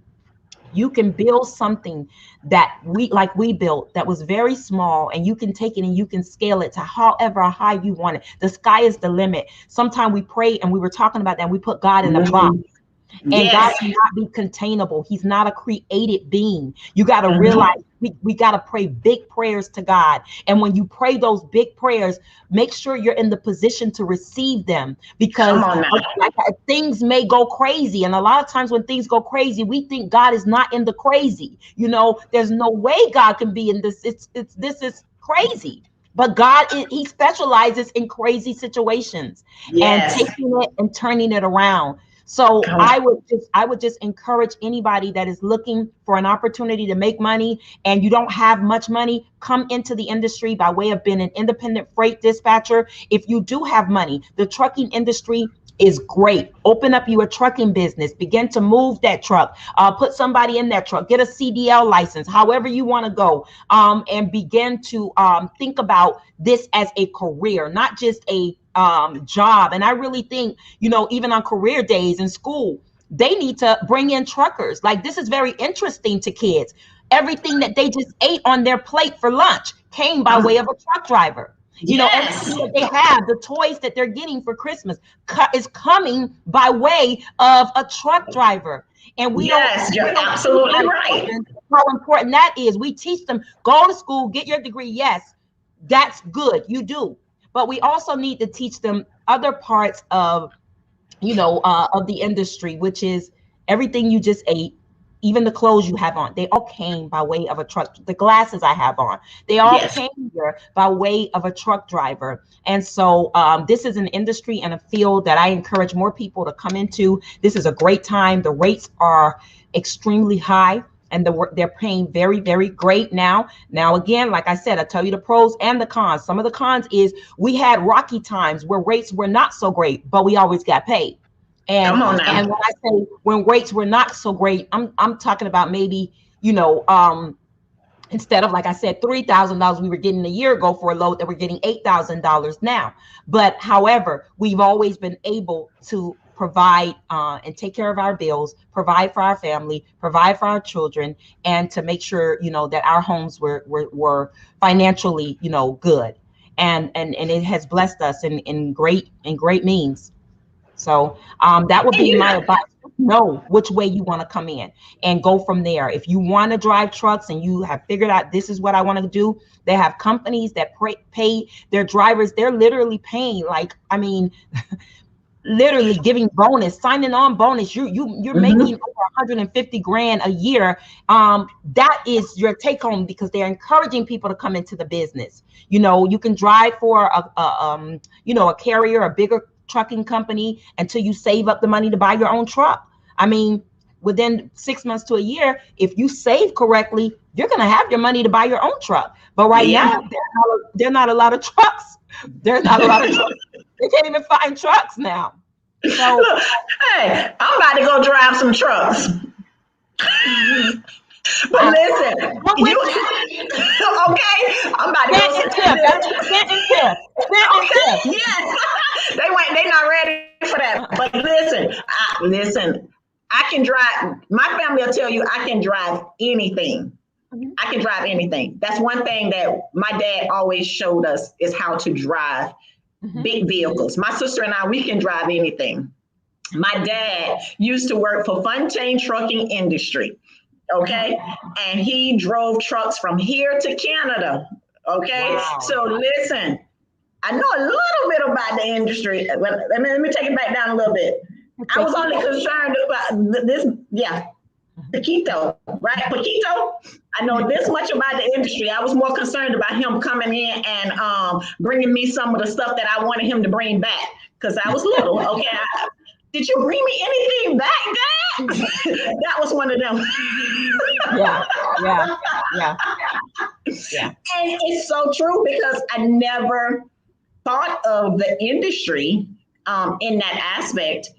you can build something that we built that was very small, and you can take it and you can scale it to however high you want it. The sky is the limit. Sometimes we pray, and we were talking about that, and we put God in the box. And God Yes. cannot be containable. He's not a created being. You got to realize we got to pray big prayers to God. And when you pray those big prayers, make sure you're in the position to receive them, because things may go crazy. And a lot of times when things go crazy, we think God is not in the crazy. You know, there's no way God can be in this. This is crazy. But God, he specializes in crazy situations and taking it and turning it around. So I would just encourage anybody that is looking for an opportunity to make money and you don't have much money, come into the industry by way of being an independent freight dispatcher. If you do have money, the trucking industry is great. Open up you a trucking business, begin to move that truck, put somebody in that truck, get a CDL license, however you want to go, and begin to think about this as a career, not just a job. And I really think, you know, even on career days in school, they need to bring in truckers. Like, this is very interesting to kids. Everything that they just ate on their plate for lunch came by way of a truck driver. You know, everything that they have, the toys that they're getting for Christmas is coming by way of a truck driver. And we you're absolutely right. How important that is. We teach them, go to school, get your degree. Yes, that's good. You do. But we also need to teach them other parts of, you know, of the industry, which is everything you just ate, even the clothes you have on, they all came by way of a truck. The glasses I have on, they all came here by way of a truck driver. And so this is an industry and a field that I encourage more people to come into. This is a great time. The rates are extremely high. And they're paying very, very great now. Now, again, like I said, I tell you the pros and the cons. Some of the cons is we had rocky times where rates were not so great, but we always got paid. And when I say when rates were not so great, I'm talking about maybe, you know, instead of, like I said, $3,000 we were getting a year ago for a load, that we're getting $8,000 now. But however, we've always been able to provide and take care of our bills, provide for our family, provide for our children, and to make sure, you know, that our homes were financially, you know, good. And it has blessed us in great means. So that would be my advice. Know which way you want to come in and go from there. If you want to drive trucks and you have figured out this is what I want to do, they have companies that pay their drivers. They're literally paying, like, I mean, literally giving bonus, signing on bonus. You're making over 150 grand a year. That is your take home, because they're encouraging people to come into the business. You know, you can drive for a carrier, a bigger trucking company, until you save up the money to buy your own truck. I mean, within 6 months to a year, if you save correctly, you're going to have your money to buy your own truck. But right now, there are not a lot of trucks. There's not a lot of trucks. They can't even find trucks now. So, look, hey, I'm about to go drive some trucks. But listen, okay, I'm about to go. They not ready for that. But listen, I can drive. My family will tell you I can drive anything. I can drive anything. That's one thing that my dad always showed us, is how to drive big vehicles. My sister and I, we can drive anything. My dad used to work for Fontaine Trucking Industry. Okay. And he drove trucks from here to Canada. Okay. Wow. So listen, I know a little bit about the industry. Let me take it back down a little bit. I was only concerned about this. Yeah. Paquito, right? Paquito. I know this much about the industry. I was more concerned about him coming in and bringing me some of the stuff that I wanted him to bring back, because I was little. Okay. Did you bring me anything back, Dad? That was one of them. Yeah. And it's so true, because I never thought of the industry in that aspect.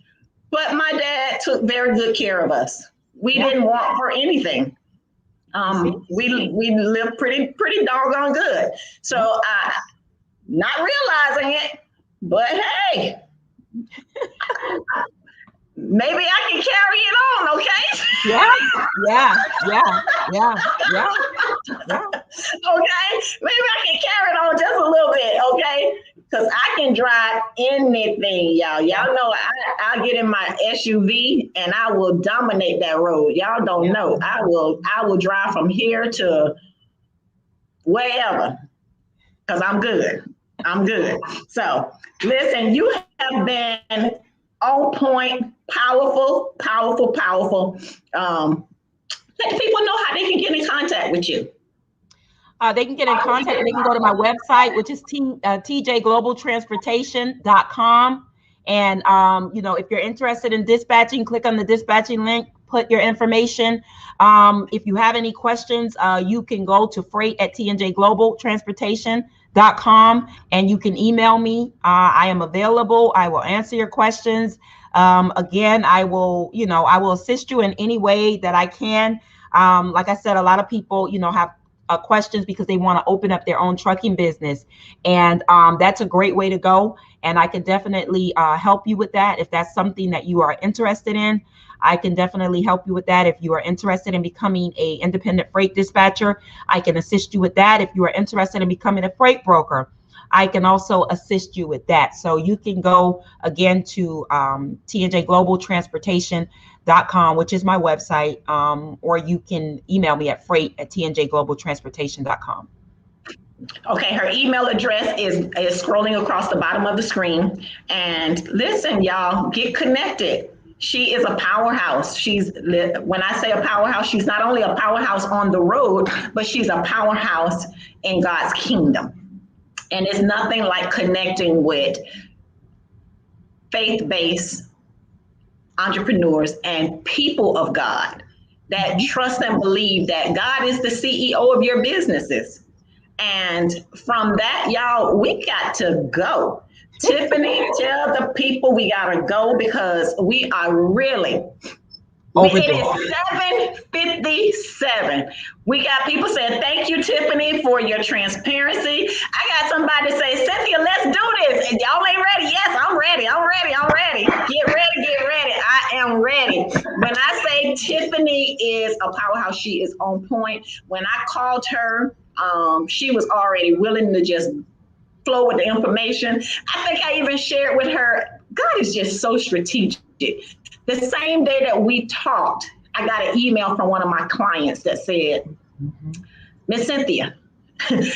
But my dad took very good care of us. We didn't want for anything. We lived pretty doggone good. So not realizing it, but hey. Maybe I can carry it on, okay? Yeah. Okay, maybe I can carry it on just a little bit, okay? because I can drive anything, y'all. Y'all know I'll get in my SUV and I will dominate that road. Y'all don't know. I will drive from here to wherever because I'm good. I'm good. So listen, you have been on point, powerful, powerful, powerful. Let people know how they can get in contact with you. They can get in contact. They can go to my website, which is tjglobaltransportation.com. And, if you're interested in dispatching, click on the dispatching link, put your information. If you have any questions, you can go to freight@tjglobaltransportation.com and you can email me. I am available. I will answer your questions. Again, I will assist you in any way that I can. Like I said, a lot of people, have questions because they want to open up their own trucking business. And that's a great way to go. And I can definitely help you with that. If that's something that you are interested in, I can definitely help you with that. If you are interested in becoming an independent freight dispatcher, I can assist you with that. If you are interested in becoming a freight broker, I can also assist you with that. So you can go again to tnjglobaltransportation.com, which is my website, or you can email me at freight@tnjglobaltransportation.com. Okay, her email address is scrolling across the bottom of the screen. And listen, y'all, get connected. She is a powerhouse. When I say a powerhouse, she's not only a powerhouse on the road, but she's a powerhouse in God's kingdom. And it's nothing like connecting with faith-based entrepreneurs and people of God that trust and believe that God is the CEO of your businesses. And from that, y'all, we got to go. Tiffany, tell the people we got to go because we are really It is 7:57. We got people saying, thank you, Tiffany, for your transparency. I got somebody say, Cynthia, let's do this. And y'all ain't ready. Yes, I'm ready. I'm ready. I'm ready. Get ready. Get ready. I am ready. When I say Tiffany is a powerhouse, she is on point. When I called her, she was already willing to just flow with the information. I think I even shared with her, God is just so strategic. The same day that we talked, I got an email from one of my clients that said, Miss Cynthia,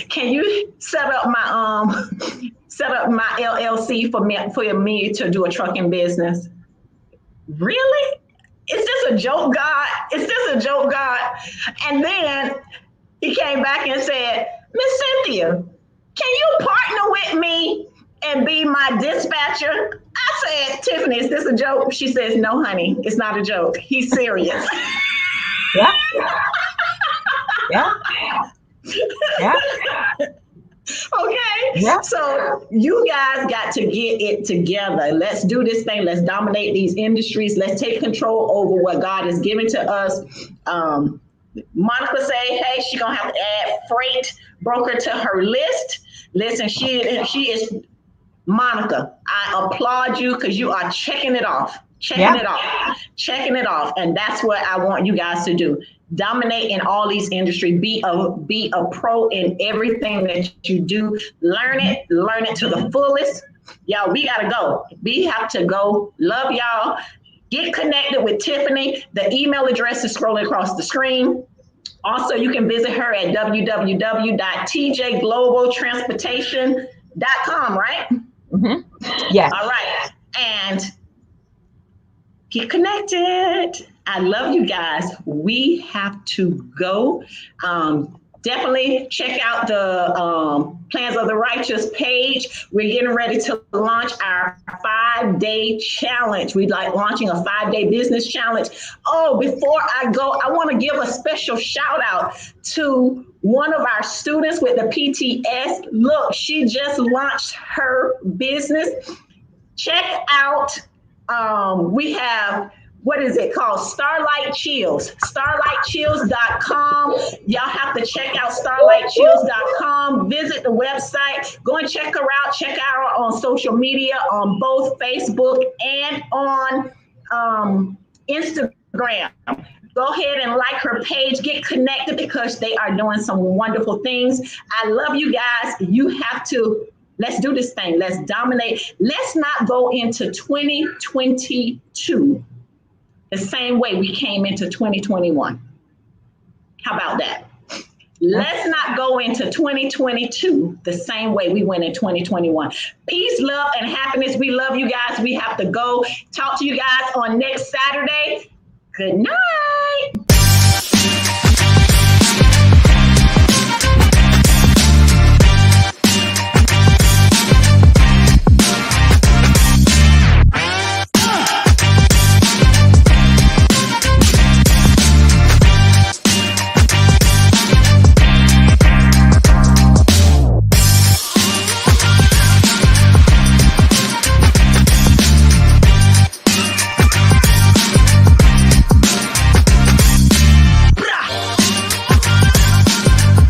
can you set up my LLC for me to do a trucking business? Really? Is this a joke, God? Is this a joke, God? And then he came back and said, Miss Cynthia, can you partner with me and be my dispatcher? I said, Tiffany, is this a joke? She says, no, honey, it's not a joke. He's serious. Yeah. Yeah. Yeah. Okay. Yeah. So you guys got to get it together. Let's do this thing. Let's dominate these industries. Let's take control over what God has given to us. Monica say, hey, she's going to have to add freight broker to her list. Listen, she is Monica. I applaud you because you are checking it off. Checking it off. And that's what I want you guys to do. Dominate in all these industries. Be a pro in everything that you do. Learn it to the fullest. Y'all, we gotta go. We have to go. Love y'all. Get connected with Tiffany. The email address is scrolling across the screen. Also, you can visit her at www.tjglobaltransportation.com, right? Mm-hmm. Yes. All right. And get connected. I love you guys. We have to go. Definitely check out the Plans of the Righteous page. We're getting ready to launch our 5-day challenge. We're launching a 5-day business challenge. Oh, before I go, I want to give a special shout out to one of our students with the PTS. Look, she just launched her business. Check out, we have, what is it called? Starlight Chills. StarlightChills.com. Y'all have to check out StarlightChills.com. Visit the website. Go and check her out. Check her out on social media, on both Facebook and on Instagram. Go ahead and like her page. Get connected because they are doing some wonderful things. I love you guys. You have to Let's do this thing. Let's dominate. Let's not go into 2022 the same way we came into 2021. How about that? Let's not go into 2022 the same way we went in 2021. Peace, love, and happiness. We love you guys. We have to go. Talk to you guys on next Saturday. Good night.